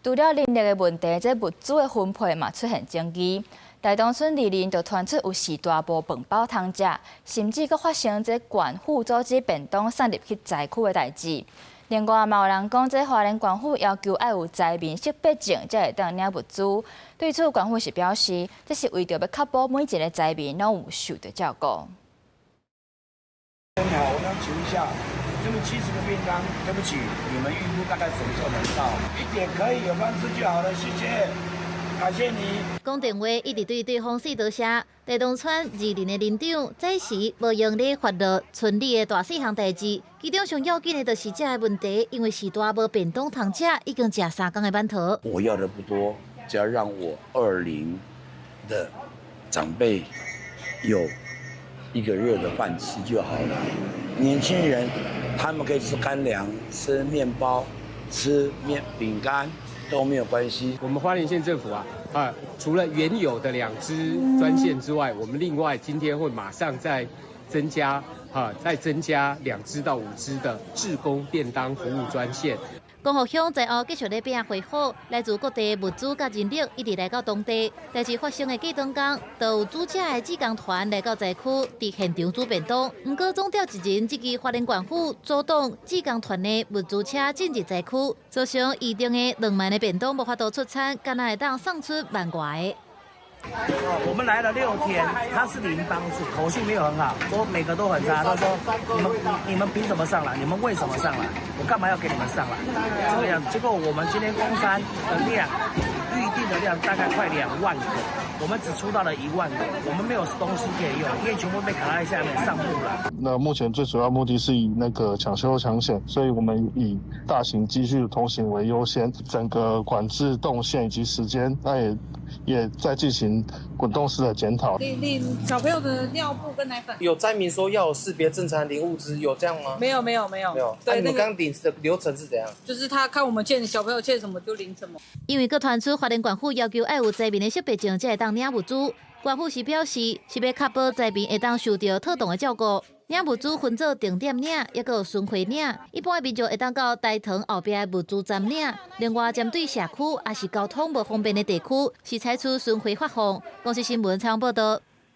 除了人力的问题，这物资的分配嘛出现争议。大东村里人就传出有时大无饭饱通食，甚至阁发生这县府组织便当送入去灾区的代志。另外，嘛有人讲，这花莲县府要求要有灾民识别证才会当领物资。对此，县府是表示，这是为着要确保每一个灾民拢有受到照顾。好，我想请一下，这么70个便当，对不起，你们预估大概什么时候能到？一点可以有饭吃就好了，谢谢。 感谢你。讲电话一直对对方说多谢。大东村2年的林长这时无用力发落村里的大细项代志，其中上要紧的就是这个问题，因为时大无便当通食，已经食3天的馒头。我要的不多，只要让我20的长辈有1个月的饭吃就好了。年轻人他们可以吃干粮、吃面包、吃饼干。 都没有关系。我们花莲县政府除了原有的2支专线之外，我们另外今天会马上再增加2支到5支的志工便当服务专线。江湖乡在后继续咧变回好，来自各地物资甲人力一直来到当地。但是发生的过当天，都有组织的志工团来到灾区，伫现场煮便当。不过总调一人，这支花莲县府阻挡志工团的物资车进入灾区，造成预定的2万的便当无法度出餐，敢若会当送出1万外的。 我们来了6天，他是0帮数，口气没有很好，说每个都很差。他说你们凭什么上来？你们为什么上来？我干嘛要给你们上来？这个样子。结果我们今天供餐的量，预定的量大概快2万个，我们只出到了1万个，我们没有东西可以用，因为全部被卡在下面上路了。那目前最主要目的是以那个抢修抢险，所以我们以大型机具通行为优先，整个管制动线以及时间，那也在进行滚动式的检讨。领小朋友的尿布跟奶粉。有灾民说要有识别正常领物资，有这样吗？没有。对，你们刚领的流程是怎样？就是他看我们欠小朋友欠什么就领什么。因为各传出花莲县府要求要有灾民的识别证才会当领物资，县府是表示是要确保灾民会当受到妥当的照顾。 领物资分做定点领，也有巡回领。一般民众会当到大塘后边的物资站领。另外，针对社区也是交通无方便的地区，是采取巡回发放。公司新闻采访报道。